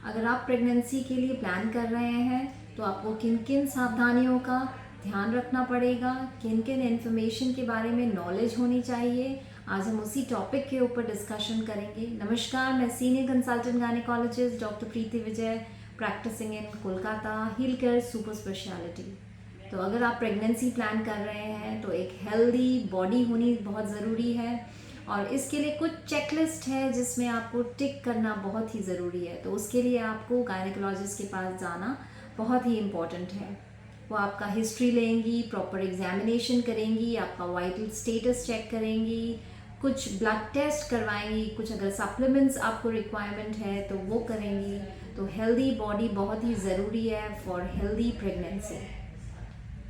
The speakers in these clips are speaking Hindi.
अगर आप प्रेगनेंसी के लिए प्लान कर रहे हैं तो आपको किन किन सावधानियों का ध्यान रखना पड़ेगा, किन किन इन्फॉर्मेशन के बारे में नॉलेज होनी चाहिए, आज हम उसी टॉपिक के ऊपर डिस्कशन करेंगे। नमस्कार, मैं senior consultant gynaecologist doctor Preeti Vijay, practising in Kolkata, Heal Care super speciality. तो अगर आप प्रेगनेंसी प्लान कर रहे हैं तो एक हेल्दी बॉडी होनी बहुत ज़रूरी है और इसके लिए कुछ चेकलिस्ट है जिसमें आपको टिक करना बहुत ही ज़रूरी है। तो उसके लिए आपको गायनेकोलॉजिस्ट के पास जाना बहुत ही इम्पॉर्टेंट है। वो आपका हिस्ट्री लेंगी, प्रॉपर एग्जामिनेशन करेंगी, आपका वाइटल स्टेटस चेक करेंगी, कुछ ब्लड टेस्ट करवाएंगी, कुछ अगर सप्लीमेंट्स आपको रिक्वायरमेंट है तो वो करेंगी। तो हेल्दी बॉडी बहुत ही ज़रूरी है फॉर हेल्दी प्रेगनेंसी।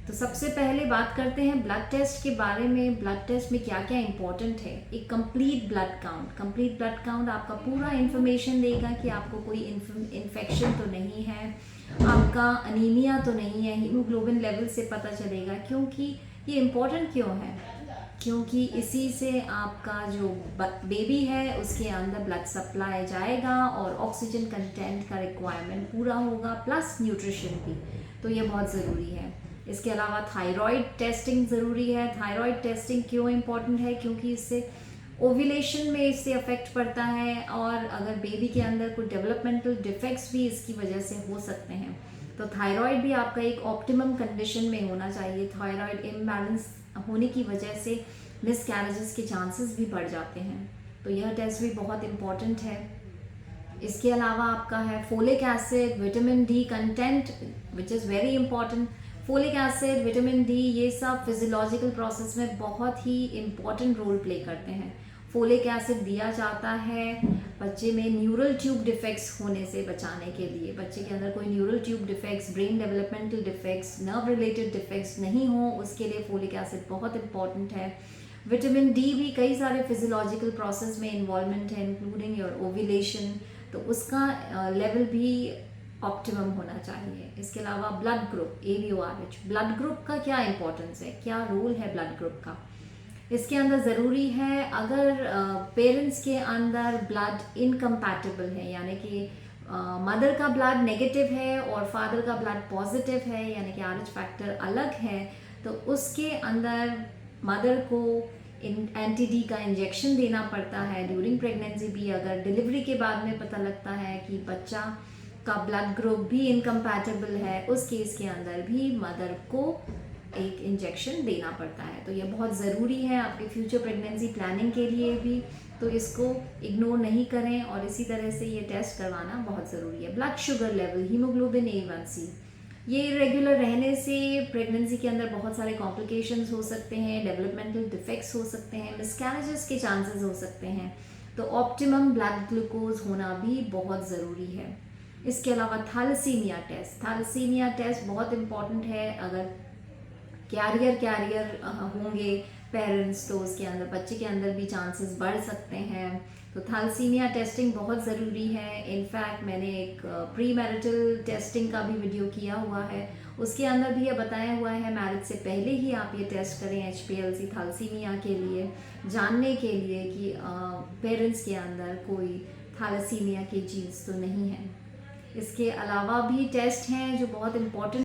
तो सबसे पहले बात करते हैं ब्लड टेस्ट के बारे में। ब्लड टेस्ट में क्या क्या इंपॉर्टेंट है। एक complete blood count. Complete blood count आपका पूरा इन्फॉर्मेशन देगा कि आपको कोई इन्फेक्शन तो नहीं है, आपका अनीमिया तो नहीं है, हीमोग्लोबिन लेवल से पता चलेगा। क्योंकि ये इम्पोर्टेंट क्यों है? क्योंकि इसी से आपका जो बेबी है उसके अंदर ब्लड सप्लाई जाएगा और ऑक्सीजन कंटेंट का रिक्वायरमेंट पूरा होगा, प्लस न्यूट्रिशन भी। तो ये बहुत ज़रूरी है। इसके अलावा थायराइड टेस्टिंग ज़रूरी है। थायराइड टेस्टिंग क्यों इम्पॉर्टेंट है? क्योंकि इससे ओव्यूलेशन में इससे अफेक्ट पड़ता है और अगर बेबी के अंदर कोई डेवलपमेंटल डिफेक्ट्स भी इसकी वजह से हो सकते हैं। तो थायराइड भी आपका एक ऑप्टिमम कंडीशन में होना चाहिए। थायराइड इम्बैलेंस होने की वजह से मिसकैरेजेस के चांसेस भी बढ़ जाते हैं। तो यह टेस्ट भी बहुत इम्पॉर्टेंट है। इसके अलावा आपका है folic acid, vitamin D content which is very important. Folic acid, vitamin D, ये सब फिजियोलॉजिकल प्रोसेस में बहुत ही इम्पॉर्टेंट रोल प्ले करते हैं। फोलिक एसिड दिया जाता है बच्चे में न्यूरल ट्यूब डिफेक्ट्स होने से बचाने के लिए। बच्चे के अंदर कोई neural tube defects, brain developmental defects, nerve related defects नहीं हो, उसके लिए फोलिक एसिड बहुत इंपॉर्टेंट है। विटामिन डी भी कई सारे फिजियोलॉजिकल प्रोसेस में इन्वॉल्वमेंट है, इंक्लूडिंग योर ओव्यूलेशन। तो उसका लेवल भी ऑप्टिमम होना चाहिए। इसके अलावा blood group, ABORH, blood group का क्या इंपॉर्टेंस है, क्या रोल है ब्लड ग्रुप का? इसके अंदर ज़रूरी है अगर पेरेंट्स के अंदर ब्लड इनकम्पैटिबल है, यानी कि मदर का ब्लड नेगेटिव है और फादर का ब्लड पॉजिटिव है, यानी कि RH फैक्टर अलग है, तो उसके अंदर मदर को एंटी-डी का इंजेक्शन देना पड़ता है ड्यूरिंग प्रेगनेंसी भी। अगर डिलीवरी के बाद में पता लगता है कि बच्चा का ब्लड ग्रुप भी इनकम्पैटिबल है, उस केस के अंदर भी मदर को एक इंजेक्शन देना पड़ता है। तो ये बहुत ज़रूरी है आपके फ्यूचर प्रेगनेंसी प्लानिंग के लिए भी। तो इसको इग्नोर नहीं करें और इसी तरह से ये टेस्ट करवाना बहुत ज़रूरी है। Blood sugar level, haemoglobin A1C, ये इरेगुलर रहने से प्रेगनेंसी के अंदर बहुत सारे कॉम्प्लिकेशंस हो सकते हैं, डेवलपमेंटल डिफेक्ट्स हो सकते हैं, मिसकैरेजेस के चांसेस हो सकते हैं। तो ऑप्टिमम ब्लड ग्लूकोज होना भी बहुत ज़रूरी है। इसके अलावा थैलेसीमिया टेस्ट। थैलेसीमिया टेस्ट बहुत इम्पॉर्टेंट है। अगर कैरियर होंगे पेरेंट्स तो उसके अंदर बच्चे के अंदर भी चांसेस बढ़ सकते हैं। तो थैलेसीमिया टेस्टिंग बहुत ज़रूरी है। इनफैक्ट मैंने एक प्री मैरिटल टेस्टिंग का भी वीडियो किया हुआ है, उसके अंदर भी ये बताया हुआ है मैरिज से पहले ही आप ये टेस्ट करें HPLC थैलेसीमिया के लिए, जानने के लिए कि पेरेंट्स के अंदर कोई थैलेसीमिया की चीज़ तो नहीं है। इसके अलावा भी टेस्ट हैं जो बहुत इम्पोर्टेंट